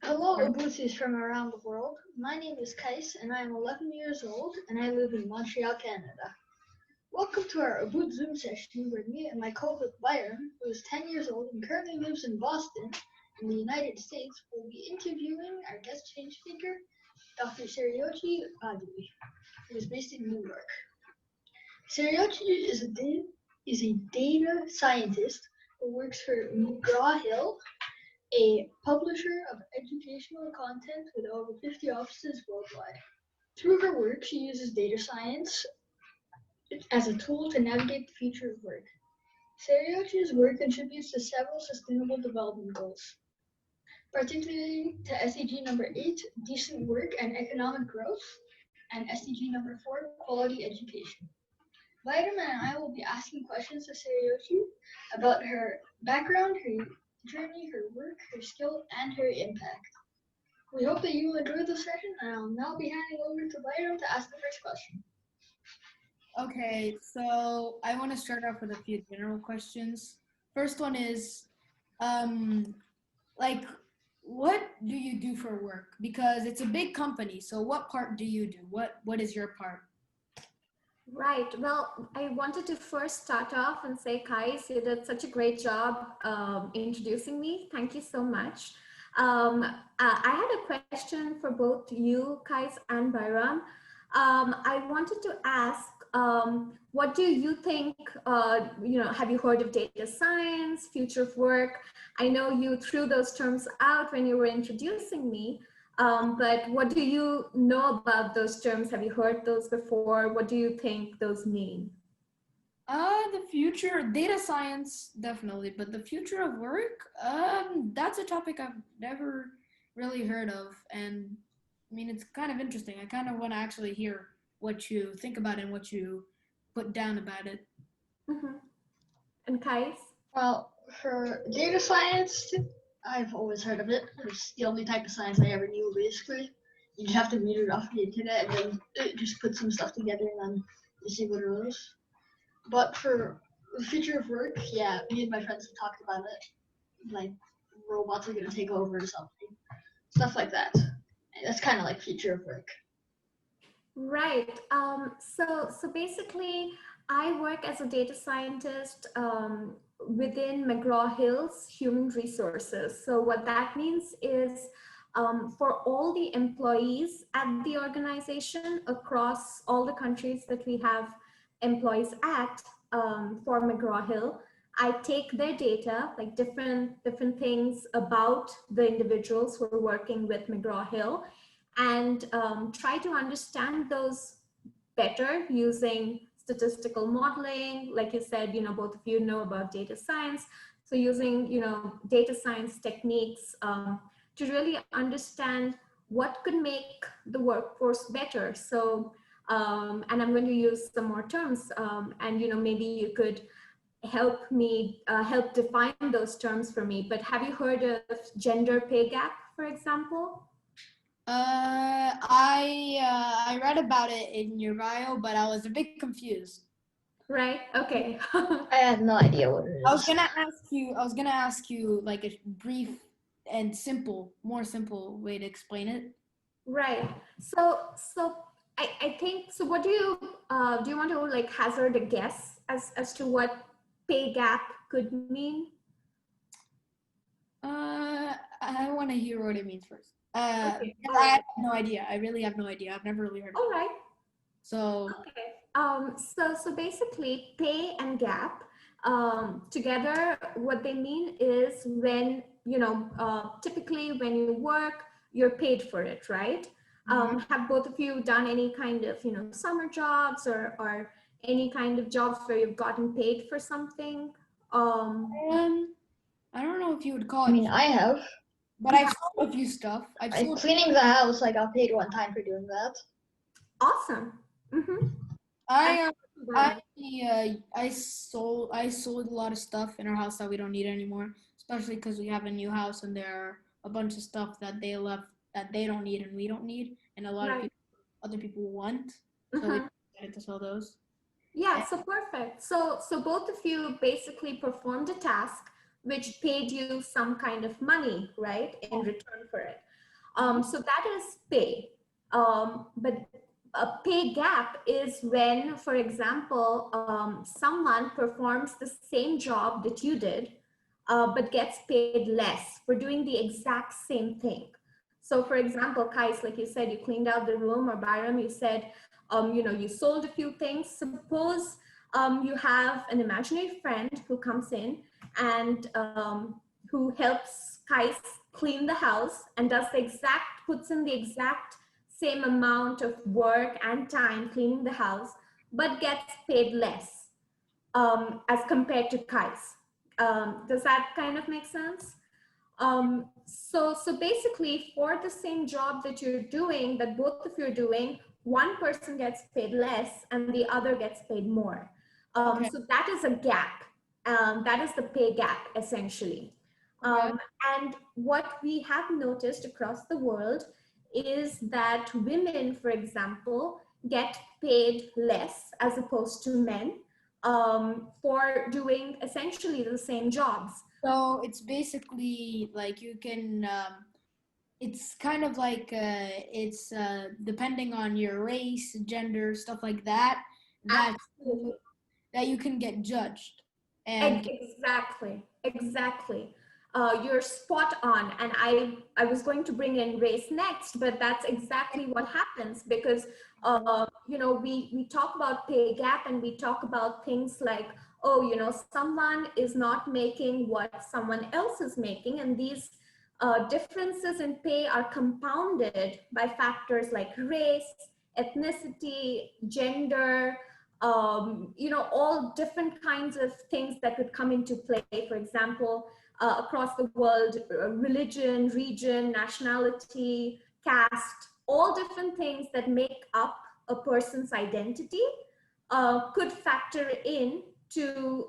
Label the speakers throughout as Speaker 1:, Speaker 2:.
Speaker 1: Hello, Oboots from around the world. My name is Kais, and I am 11 years old, and I live in Montreal, Canada. Welcome to our Oboot Zoom session where me and my co-host Bayrem, who is 10 years old and currently lives in Boston, in the United States, will be interviewing our guest change speaker, Dr. Sreyoshi Bhaduri, who is based in New York. Sreyoshi is a data scientist who works for McGraw Hill, a publisher of educational content with over 50 offices worldwide. Through her work, she uses data science as a tool to navigate the future of work. Sereyoshi's work contributes to several sustainable development goals, particularly to SDG number 8, decent work and economic growth, and SDG number 4, quality education. Vitamin and I will be asking questions to Sereyoshi about her background, her journey, her work, her skill, and her impact. We hope that you will enjoy the session, and I'll now be handing over to Bayram to ask the first question.
Speaker 2: Okay, so I want to start off with a few general questions. First one is, what do you do for work? Because it's a big company, so what part do you do? What is your part?
Speaker 3: Right. Well, I wanted to first start off and say, Kais, you did such a great job introducing me. Thank you so much. I had a question for both you, Kais, and Bayram. I wanted to ask, what do you think, have you heard of data science, future of work? I know you threw those terms out when you were introducing me. But what do you know about those terms? Have you heard those before? What do you think those mean?
Speaker 2: The future, data science, definitely, but the future of work, that's a topic I've never really heard of. And I mean, it's kind of interesting. I kind of want to actually hear what you think about it and what you put down about it.
Speaker 3: Mm-hmm. And Kais?
Speaker 1: Well, for data science, I've always heard of it. It's the only type of science I ever knew, basically. You just have to read it off the internet and then just put some stuff together and then you see what it is. But for the future of work, yeah, me and my friends have talked about it. Like, robots are going to take over or something. Stuff like that. And that's kind of like future of work.
Speaker 3: Right. So basically, I work as a data scientist within McGraw Hill's human resources. So what that means is for all the employees at the organization across all the countries that we have employees at for McGraw Hill, I take their data, like different things about the individuals who are working with McGraw Hill, and try to understand those better using statistical modeling. Like you said, both of you know about data science. So using, data science techniques to really understand what could make the workforce better. So, and I'm going to use some more terms and, maybe you could help me, help define those terms for me. But have you heard of gender pay gap, for example?
Speaker 2: I read about it in your bio, but I was a bit confused.
Speaker 3: Right. Okay.
Speaker 1: I had no idea what it is.
Speaker 2: I was gonna ask you like a brief and more simple way to explain it.
Speaker 3: Right. So I think so. What do you want to like hazard a guess as to what pay gap could mean?
Speaker 2: I want to hear what it means first.
Speaker 3: Okay.
Speaker 2: I have no idea. I really have no idea. I've never really heard of it.
Speaker 3: All right.
Speaker 2: So
Speaker 3: okay. So basically, pay and gap together, what they mean is when typically when you work, you're paid for it, right? Have both of you done any kind of summer jobs or any kind of jobs where you've gotten paid for something?
Speaker 2: I don't know if you would call it.
Speaker 1: I mean, I have.
Speaker 2: But I've sold a few stuff.
Speaker 1: Cleaning the house, I got paid one time for doing that.
Speaker 3: Awesome. Mm-hmm.
Speaker 2: I sold a lot of stuff in our house that we don't need anymore, especially because we have a new house and there are a bunch of stuff that they left that they don't need and we don't need, and a lot of other people want. So we decided to sell those.
Speaker 3: Yeah, so perfect. So both of you basically performed a task which paid you some kind of money, right, in return for it. So that is pay. But a pay gap is when, for example, someone performs the same job that you did, but gets paid less for doing the exact same thing. So for example, Kais, like you said, you cleaned out the room, or Bayram, you said, you sold a few things. Suppose you have an imaginary friend who comes in and who helps Kais clean the house and puts in the exact same amount of work and time cleaning the house, but gets paid less as compared to Kais. Does that kind of make sense? So basically, for the same job that you're doing, that both of you are doing, one person gets paid less and the other gets paid more.
Speaker 2: Okay.
Speaker 3: So that is a gap. That is the pay gap, essentially.
Speaker 2: Okay.
Speaker 3: And what we have noticed across the world is that women, for example, get paid less as opposed to men for doing essentially the same jobs.
Speaker 2: So it's basically like you can, it's kind of like it's depending on your race, gender, stuff like that, that
Speaker 3: Absolutely.
Speaker 2: that you can get judged. And
Speaker 3: Exactly. You're spot on. And I was going to bring in race next, but that's exactly what happens because, we talk about pay gap and we talk about things like, oh, someone is not making what someone else is making. And these differences in pay are compounded by factors like race, ethnicity, gender, all different kinds of things that would come into play. For example, across the world, religion, region, nationality, caste, all different things that make up a person's identity could factor in to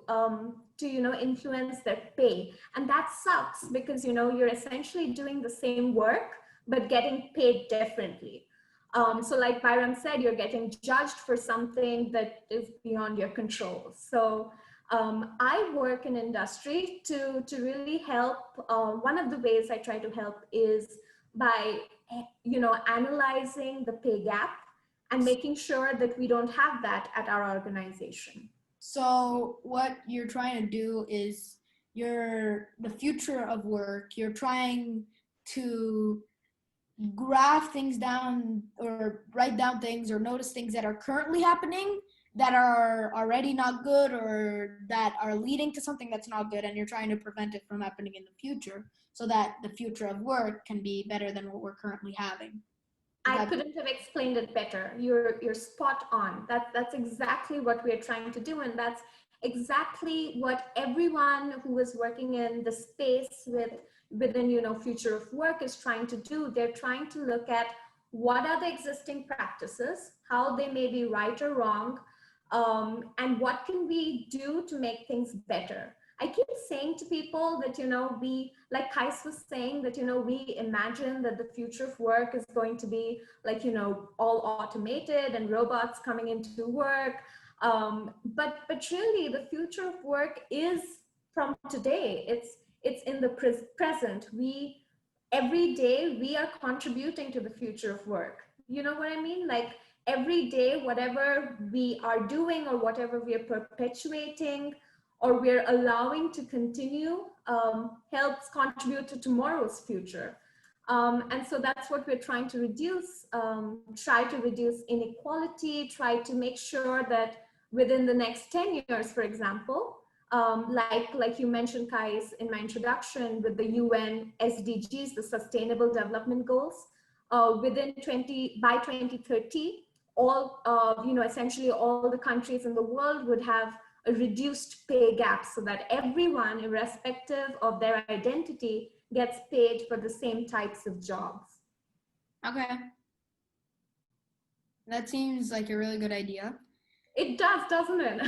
Speaker 3: influence their pay. And that sucks because you're essentially doing the same work but getting paid differently. So like Byram said, you're getting judged for something that is beyond your control. So I work in industry to really help. One of the ways I try to help is by analyzing the pay gap and making sure that we don't have that at our organization.
Speaker 2: so what you're trying to do is the future of work, you're trying to graph things down or write down things or notice things that are currently happening that are already not good or that are leading to something that's not good, and you're trying to prevent it from happening in the future so that the future of work can be better than what we're currently having.
Speaker 3: I couldn't have explained it better. You're spot on. That's exactly what we're trying to do, and that's exactly what everyone who is working in the space within future of work is trying to do. They're trying to look at what are the existing practices, how they may be right or wrong, and what can we do to make things better. I keep saying to people that, we, like Kais was saying, that, we imagine that the future of work is going to be like, all automated and robots coming into work. But really the future of work is from today. It's in the present. Every day we are contributing to the future of work. You know what I mean? Like every day, whatever we are doing or whatever we are perpetuating or we're allowing to continue helps contribute to tomorrow's future. And so that's what we're trying to reduce, try to reduce inequality, try to make sure that within the next 10 years, for example, like you mentioned, Kais, in my introduction with the UN SDGs, the Sustainable Development Goals, by 2030, essentially all the countries in the world would have a reduced pay gap so that everyone, irrespective of their identity, gets paid for the same types of jobs.
Speaker 2: Okay. That seems like a really good idea.
Speaker 3: It does, doesn't it?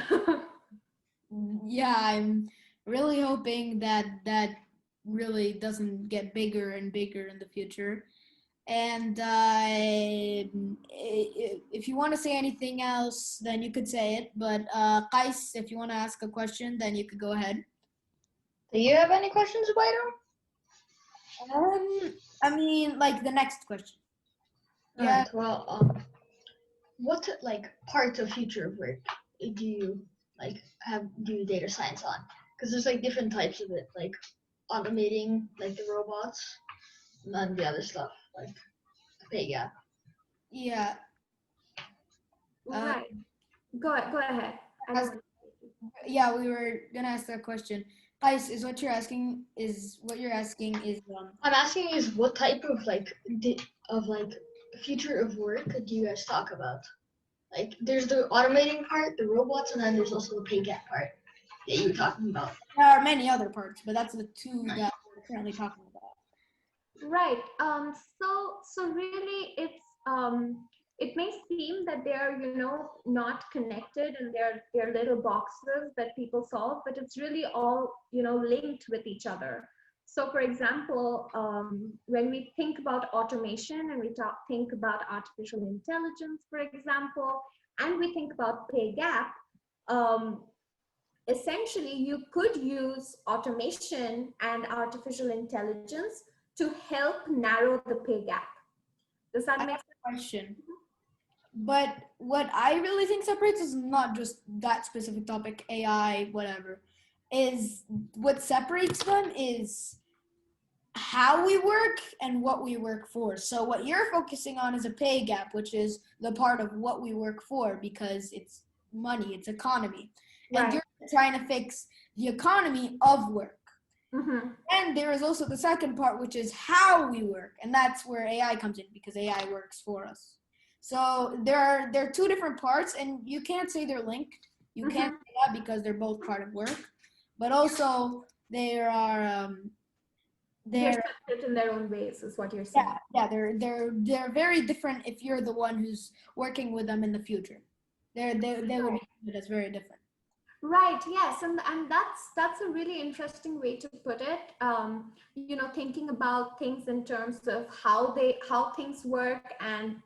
Speaker 2: Yeah, I'm really hoping that that really doesn't get bigger and bigger in the future. And if you want to say anything else, then you could say it. But Kais, if you want to ask a question, then you could go ahead.
Speaker 1: Do you have any questions, Bayrem?
Speaker 2: I mean, like the next question. Yeah.
Speaker 1: Alright, well, what like parts of future of work do you like do data science on? Because there's like different types of it, like automating like the robots and then the other stuff, like the pay gap.
Speaker 2: Yeah.
Speaker 3: Right. Go ahead. I don't.
Speaker 2: Yeah, we were gonna ask that question. Kais, is what you're asking is
Speaker 1: I'm asking is what type of like future of work do you guys talk about? Like there's the automating part, the robots, and then there's also the pay gap part that you were talking about.
Speaker 2: there are many other parts, but that's the two that we're currently talking about.
Speaker 3: Right. So really, it may seem that they're not connected and they're little boxes that people solve, but it's really all linked with each other. So, for example, when we think about automation and we think about artificial intelligence, for example, and we think about pay gap, essentially you could use automation and artificial intelligence to help narrow the pay gap. Does that make sense?
Speaker 2: Question. But what I really think separates is not just that specific topic, AI, whatever. Is what separates them is how we work and what we work for. So what you're focusing on is a pay gap, which is the part of what we work for because it's money, it's economy.
Speaker 3: Right.
Speaker 2: And you're trying to fix the economy of work.
Speaker 3: Mm-hmm.
Speaker 2: And there is also the second part, which is how we work. And that's where AI comes in because AI works for us. So there are two different parts and you can't say they're linked. You can't say that because they're both part of work. But also they're
Speaker 3: separate in their own ways, is what you're saying.
Speaker 2: Yeah, they're very different if you're the one who's working with them in the future. They would be it as very different.
Speaker 3: Right. Yes, and that's a really interesting way to put it. Thinking about things in terms of how things work and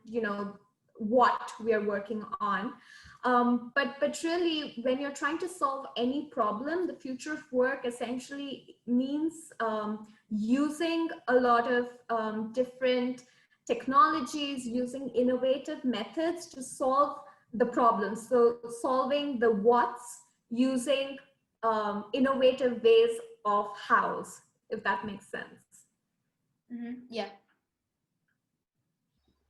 Speaker 3: what we are working on. But really, when you're trying to solve any problem, the future of work essentially means using a lot of different technologies, using innovative methods to solve the problems. So solving the what's using innovative ways of hows, if that makes sense.
Speaker 2: Yeah.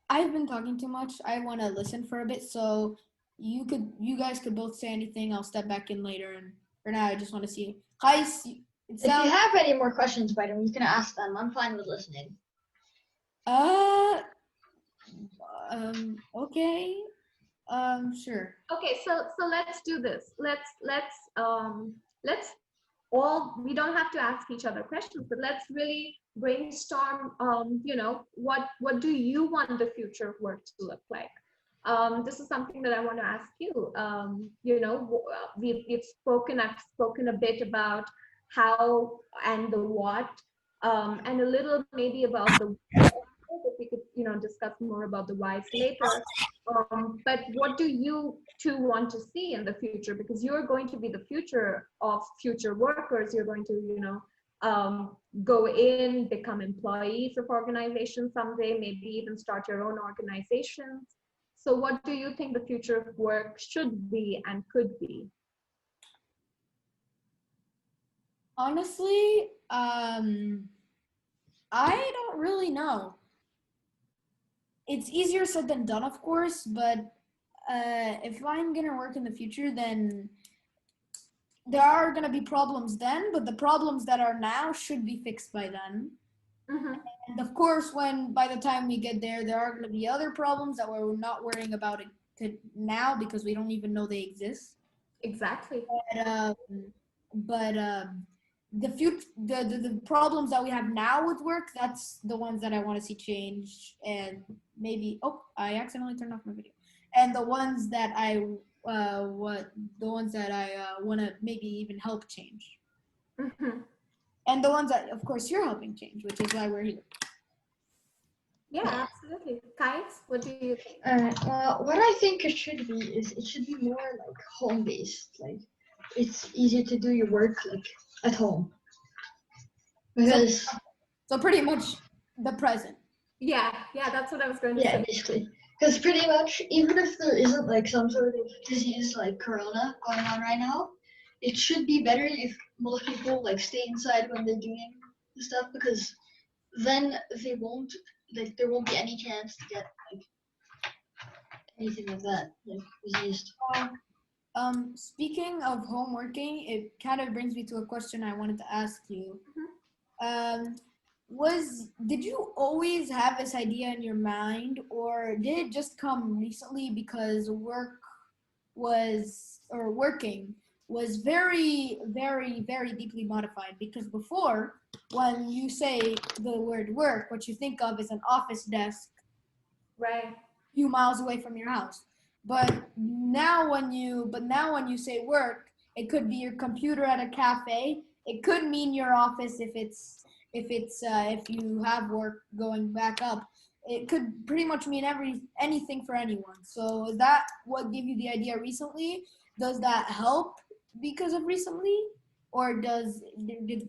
Speaker 2: I've been talking too much. I want to listen for a bit, so you guys could both say anything. I'll step back in later, and for now, I just want to see. Kais,
Speaker 1: if you have any more questions, Bayrem, you can ask them. I'm fine with listening.
Speaker 2: Okay. Sure.
Speaker 3: Okay, so let's do this. Let's all, we don't have to ask each other questions, but let's really brainstorm. What do you want the future of work to look like? This is something that I want to ask you. I've spoken a bit about how and the what, and a little maybe about the why, if we could discuss more about the whys later. But what do you two want to see in the future? Because you're going to be the future of future workers. You're going to go in, become employees of organizations someday, maybe even start your own organizations. So what do you think the future of work should be and could be?
Speaker 2: Honestly, I don't really know. It's easier said than done, of course, but if I'm gonna work in the future, then there are gonna be problems then, but the problems that are now should be fixed by then. And of course, by the time we get there, there are gonna be other problems that we're not worrying about it now because we don't even know they exist.
Speaker 3: Exactly.
Speaker 2: But the problems that we have now with work, that's the ones that I want to see change. And maybe I accidentally turned off my video. And the ones that I want to maybe even help change. And the ones that, of course, you're helping change, which is why we're here.
Speaker 3: Yeah, absolutely. Kais, what do you think?
Speaker 1: What I think it should be is it should be more like home-based. Like it's easier to do your work like at home. Because
Speaker 2: So pretty much the present.
Speaker 3: Yeah, that's what I was going to
Speaker 1: Yeah,
Speaker 3: say.
Speaker 1: basically. Because pretty much, even if there isn't like some sort of disease like corona going on right now, it should be better if most people like stay inside when they're doing the stuff because then they won't like there won't be any chance to get like anything like that, like disease.
Speaker 2: Speaking of home working, it kind of brings me to a question I wanted to ask you. Um, did you always have this idea in your mind, or did it just come recently because working was very, very, very deeply modified? Because before, when you say the word work, what you think of is an office desk
Speaker 3: Right.
Speaker 2: few miles away from your house. But now when you say work, it could be your computer at a cafe. It could mean your office if you have work going back up. It could pretty much mean anything for anyone. So is that what gave you the idea recently? Does that help because of recently, or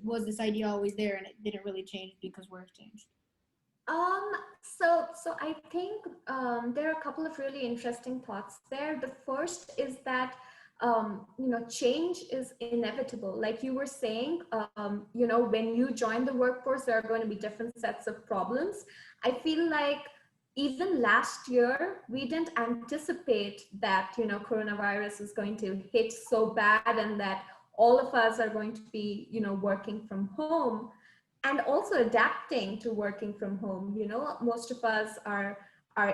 Speaker 2: was this idea always there and it didn't really change because work changed?
Speaker 3: Um, so I think there are a couple of really interesting thoughts there. The first is that change is inevitable. Like you were saying, when you join the workforce, there are going to be different sets of problems. I feel like even last year, we didn't anticipate that coronavirus is going to hit so bad and that all of us are going to be working from home and also adapting to working from home. Most of us are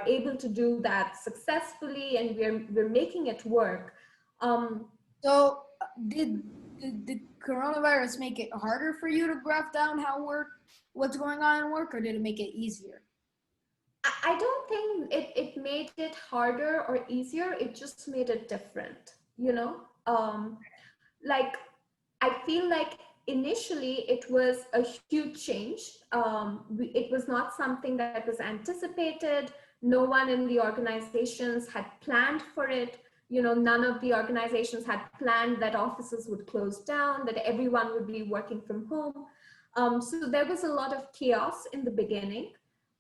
Speaker 3: able to do that successfully, and we're making it work. um,
Speaker 2: So did the coronavirus make it harder for you to graph down what's going on in work, or did it make it easier?
Speaker 3: I don't think it made it harder or easier. It just made it different, like I feel like initially it was a huge change. It was not something that was anticipated. No one in the organizations had planned for it. None of the organizations had planned that offices would close down, that everyone would be working from home. So there was a lot of chaos in the beginning,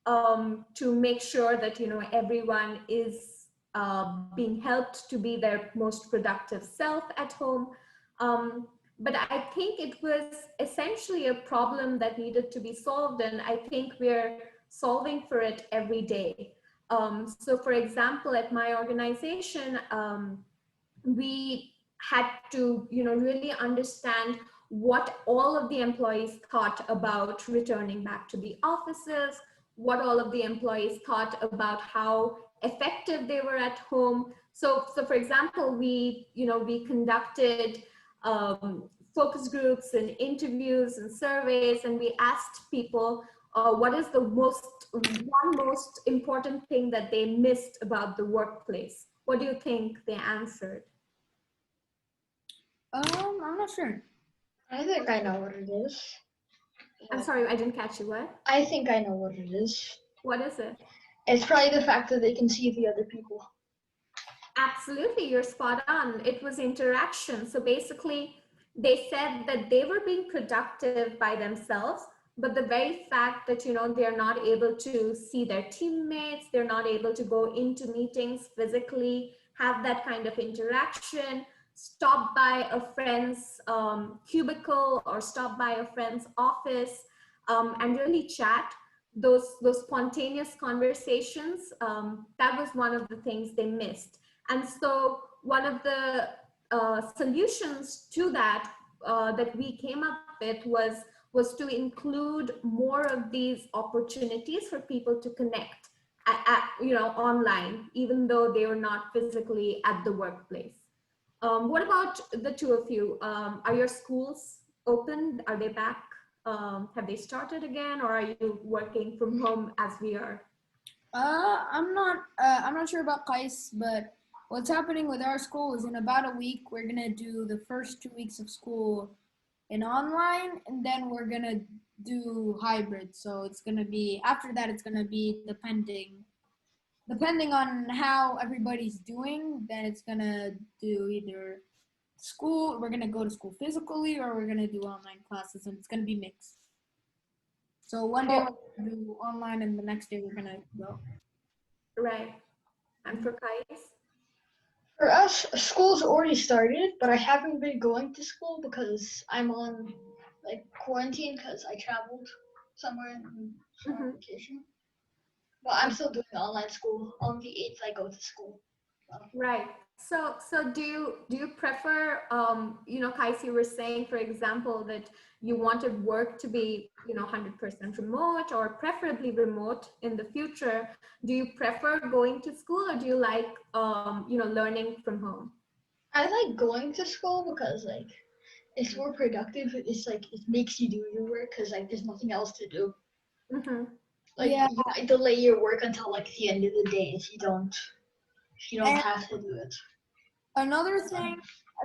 Speaker 3: to make sure that everyone is being helped to be their most productive self at home. But I think it was essentially a problem that needed to be solved, and I think we're solving for it every day. So, for example, at my organization, we had to, really understand what all of the employees thought about returning back to the offices, what all of the employees thought about how effective they were at home. So for example, we conducted focus groups and interviews and surveys, and we asked people what is the most important thing that they missed about the workplace. What do you think they answered?
Speaker 2: I'm not sure.
Speaker 1: I think I know what it is.
Speaker 3: I'm sorry, I didn't catch you. What?
Speaker 1: I think I know what it is.
Speaker 3: What is it?
Speaker 1: It's probably the fact that they can see the other people.
Speaker 3: Absolutely, you're spot on. It was interaction. So basically, they said that they were being productive by themselves, but the very fact that they're not able to see their teammates, they're not able to go into meetings physically, have that kind of interaction, stop by a friend's cubicle or stop by a friend's office, and really chat. Those spontaneous conversations, that was one of the things they missed. And so one of the solutions to that, that we came up with was to include more of these opportunities for people to connect online, even though they were not physically at the workplace. What about the two of you? Are your schools open? Are they back? Have they started again, or are you working from home as we are?
Speaker 2: I'm not sure about Kais, but what's happening with our school is in about a week we're gonna do the first 2 weeks of school in online, and then we're gonna do hybrid. So it's gonna be after that. It's gonna be depending on how everybody's doing. Then it's gonna do either we're gonna go to school physically, or we're gonna do online classes, and it's gonna be mixed. So one day we're gonna do online, and the next day we're gonna go.
Speaker 3: Right. And for Kais?
Speaker 1: For us, school's already started, but I haven't been going to school because I'm on like quarantine because I traveled somewhere in summer vacation. But I'm still doing online school. On the 8th, I go to school.
Speaker 3: Right. So do you prefer, Kais, you were saying, for example, that you wanted work to be, 100% remote or preferably remote in the future. Do you prefer going to school, or do you like, learning from home?
Speaker 1: I like going to school because like it's more productive. It's like it makes you do your work because like there's nothing else to do.
Speaker 3: Mm-hmm.
Speaker 1: Like
Speaker 2: Yeah.
Speaker 1: you might delay your work until like the end of the day if you don't
Speaker 2: And
Speaker 1: have to do it.
Speaker 2: another thing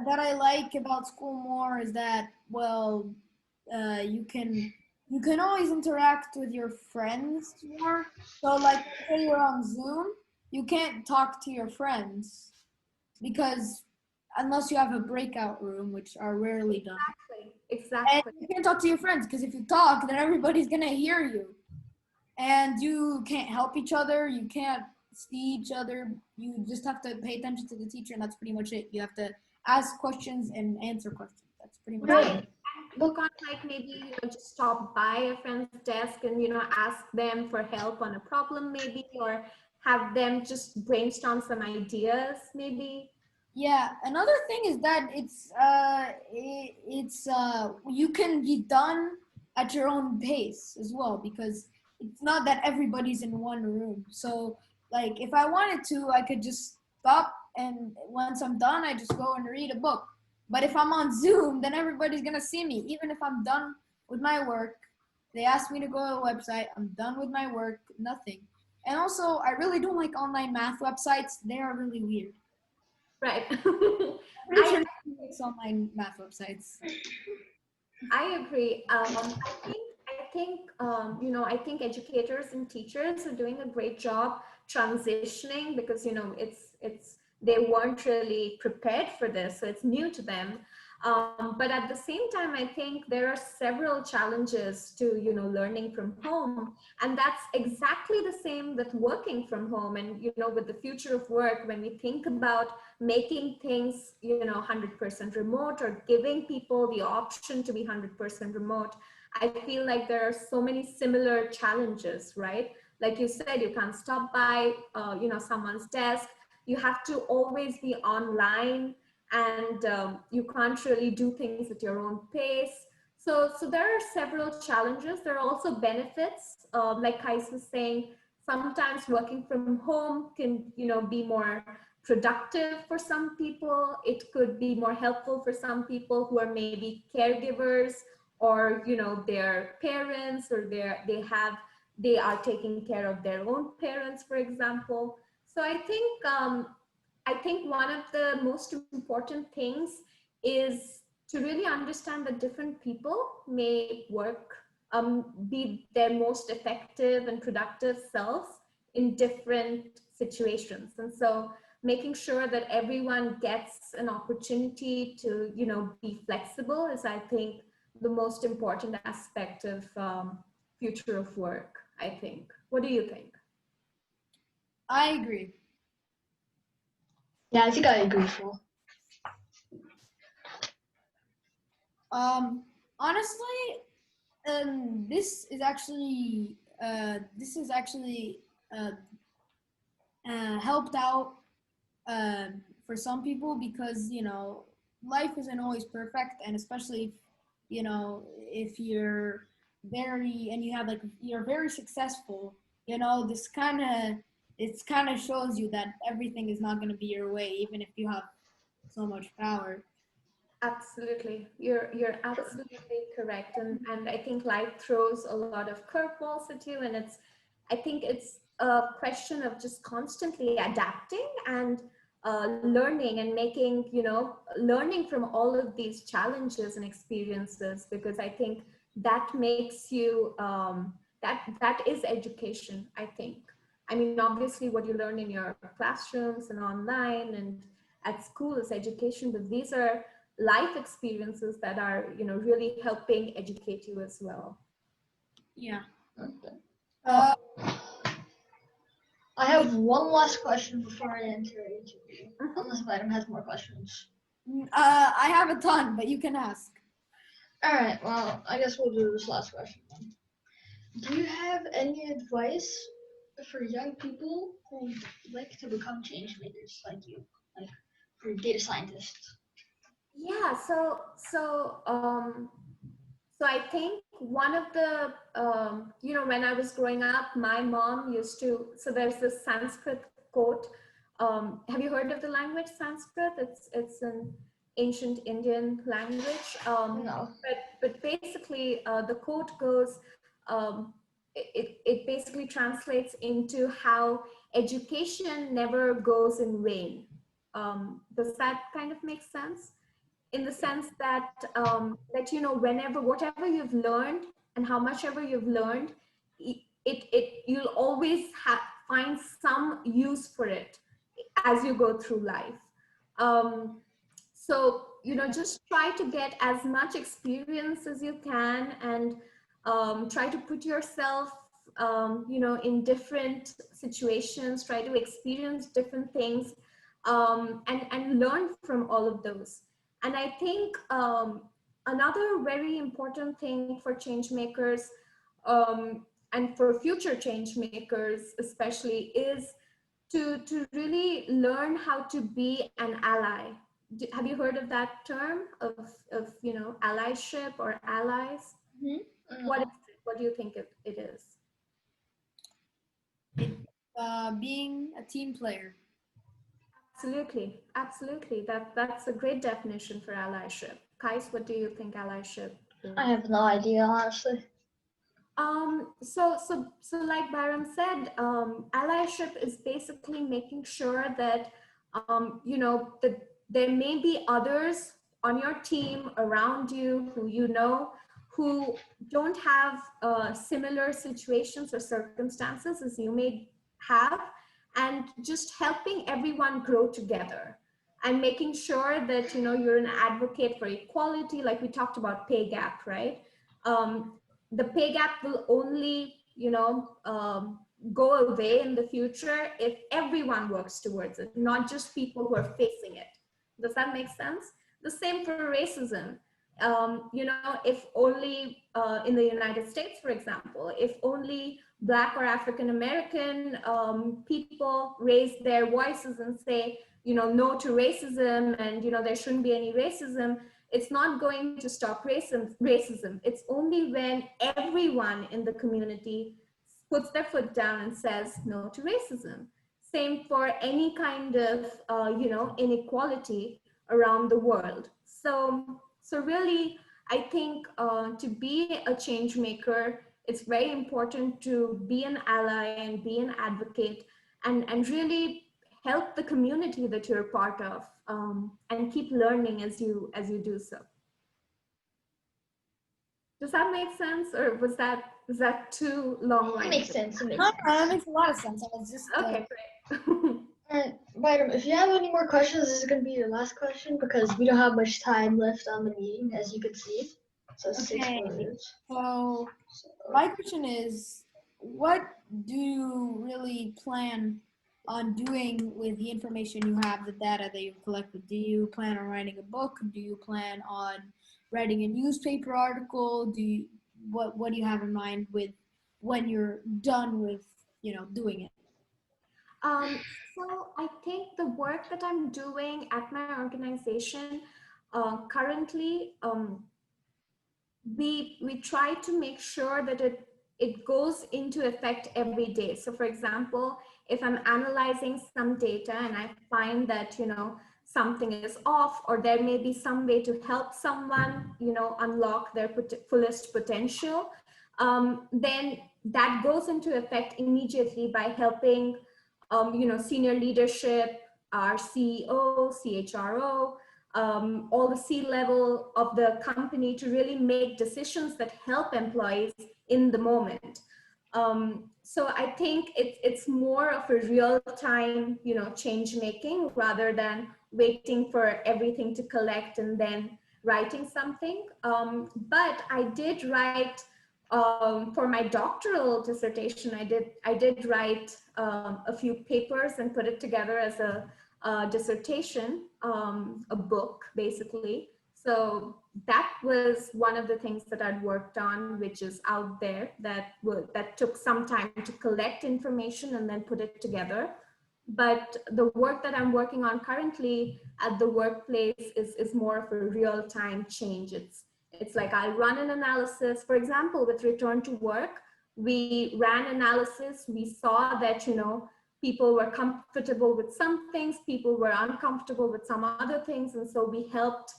Speaker 2: that I like about school more is that, well, you can always interact with your friends more. So like, say you're on Zoom, you can't talk to your friends because unless you have a breakout room, which are rarely done. And
Speaker 3: Exactly.
Speaker 2: you can't talk to your friends because if you talk, then everybody's gonna hear you, and you can't help each other. You can't see each other. You just have to pay attention to the teacher, and that's pretty much it. You have to ask questions and answer questions. That's pretty much
Speaker 3: Right.
Speaker 2: it.
Speaker 3: You can't, like, maybe, just stop by a friend's desk and, ask them for help on a problem maybe, or have them just brainstorm some ideas maybe.
Speaker 2: Yeah. Another thing is that you can be done at your own pace as well, because it's not that everybody's in one room. So like if I wanted to, I could just stop, and once I'm done, I just go and read a book. But if I'm on Zoom, then everybody's gonna see me. Even if I'm done with my work, they ask me to go to a website, I'm done with my work, nothing. And also, I really don't like online math websites. They are really weird.
Speaker 3: Right.
Speaker 2: Pretty
Speaker 3: I
Speaker 2: sure it's online math websites.
Speaker 3: I agree. I think educators and teachers are doing a great job transitioning, because it's they weren't really prepared for this, so it's new to them. But at the same time, I think there are several challenges to learning from home, and that's exactly the same with working from home. And with the future of work, when we think about making things 100% remote, or giving people the option to be 100% remote, I feel like there are so many similar challenges, right? Like you said, you can't stop by someone's desk. You have to always be online, and you can't really do things at your own pace. So there are several challenges. There are also benefits, like Kais was saying. Sometimes working from home can be more productive for some people. It could be more helpful for some people who are maybe caregivers, or their parents, or they are taking care of their own parents, for example. So I think one of the most important things is to really understand that different people may be their most effective and productive selves in different situations. And so making sure that everyone gets an opportunity to, be flexible is, I think, the most important aspect of future of work, I think. What do you think?
Speaker 2: I agree.
Speaker 1: Yeah, I think I agree, Phil.
Speaker 2: Honestly, this is actually uh, helped out for some people, because life isn't always perfect, and especially if if you're very and you have like you're very successful, this kind of shows you that everything is not going to be your way, even if you have so much power.
Speaker 3: Absolutely. You're absolutely correct. And I think life throws a lot of curveballs at you, and I think it's a question of just constantly adapting and learning, and learning from all of these challenges and experiences, because I think that makes you that is education, I think. I mean, obviously what you learn in your classrooms and online and at school is education, but these are life experiences that are really helping educate you as well.
Speaker 2: Yeah.
Speaker 1: Okay.
Speaker 2: Uh,
Speaker 1: I have one last question before I enter interview.
Speaker 3: Mhm.
Speaker 1: Unless Bayrem has more questions.
Speaker 2: I have a ton, but you can ask.
Speaker 1: Alright, well, I guess we'll do this last question then. Do you have any advice for young people who like to become change makers like you? Like for data scientists?
Speaker 3: Yeah, so I think one of the when I was growing up, my mom used to. So there's this Sanskrit quote. Have you heard of the language Sanskrit? It's an ancient Indian language.
Speaker 1: No.
Speaker 3: But basically, the quote goes. It basically translates into how education never goes in vain. Does that kind of make sense? In the sense that whenever whatever you've learned and how much ever you've learned, you'll always find some use for it as you go through life. So just try to get as much experience as you can, and try to put yourself in different situations, try to experience different things, and learn from all of those. And I think another very important thing for change makers, and for future change makers especially, is to really learn how to be an ally. Have you heard of that term of allyship or allies? What is it? What do you think it is?
Speaker 2: Being a team player.
Speaker 3: Absolutely, absolutely. That's a great definition for allyship. Kais, what do you think allyship is?
Speaker 1: I have no idea, honestly.
Speaker 3: So like Bayrem said, allyship is basically making sure that that there may be others on your team around you who don't have similar situations or circumstances as you may have, and just helping everyone grow together, and making sure that you're an advocate for equality, like we talked about pay gap, right? The pay gap will only go away in the future if everyone works towards it, not just people who are facing it. Does that make sense? The same for racism. If only in the United States, for example, if only Black or African American people raise their voices and say no to racism, and there shouldn't be any racism, it's not going to stop racism. It's only when everyone in the community puts their foot down and says no to racism. Same for any kind of inequality around the world. So really, I think to be a change maker, it's very important to be an ally and be an advocate, and really help the community that you're a part of, and keep learning as you do so. Does that make sense, or was that too long-winded?
Speaker 1: It makes sense. It makes
Speaker 2: No,
Speaker 1: sense.
Speaker 2: that makes a lot of sense. I was just
Speaker 3: Okay, great.
Speaker 1: Alright, Bayrem, if you have any more questions, this is going to be your last question because we don't have much time left on the meeting, as you can see. So it's 6
Speaker 2: Okay.
Speaker 1: minutes.
Speaker 2: So my question is, what do you really plan on doing with the information you have, the data that you've collected? Do you plan on writing a book? Do you plan on writing a newspaper article? What do you have in mind with when you're done with doing it?
Speaker 3: So I think the work that I'm doing at my organization currently, we try to make sure that it goes into effect every day. So for example, if I'm analyzing some data and I find that something is off, or there may be some way to help someone unlock their fullest potential, then that goes into effect immediately by helping senior leadership, our CEO, CHRO, all the C-level of the company, to really make decisions that help employees in the moment. So I think it's more of a real-time, change making, rather than waiting for everything to collect and then writing something. But I did write For my doctoral dissertation, I did write a few papers and put it together as a dissertation, a book basically. So that was one of the things that I'd worked on, which is out there, that took some time to collect information and then put it together. But the work that I'm working on currently at the workplace is more of a real-time change. It's like I'll run an analysis. For example, with return to work, we ran analysis. We saw that, people were comfortable with some things, people were uncomfortable with some other things. And so we helped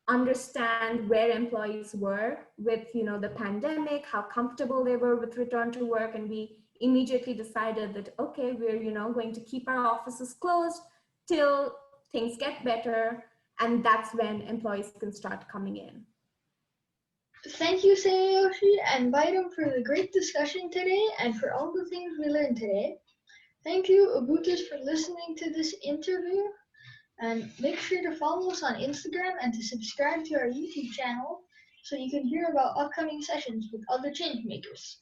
Speaker 3: understand where employees were with, the pandemic, how comfortable they were with return to work. And we immediately decided that, okay, we're, going to keep our offices closed till things get better. And that's when employees can start coming in.
Speaker 1: Thank you, Sreyoshi and Bayrem, for the great discussion today and for all the things we learned today. Thank you, Obooters, for listening to this interview. And make sure to follow us on Instagram and to subscribe to our YouTube channel so you can hear about upcoming sessions with other change makers.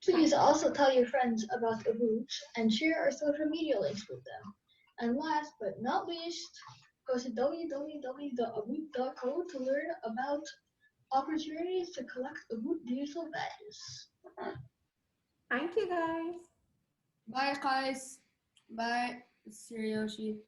Speaker 1: Please also tell your friends about Oboot and share our social media links with them. And last but not least, go to www.oboot.co to learn about opportunities to collect Oboot digital badges.
Speaker 3: Thank you, guys.
Speaker 2: Bye, guys. Bye, Sreyoshi.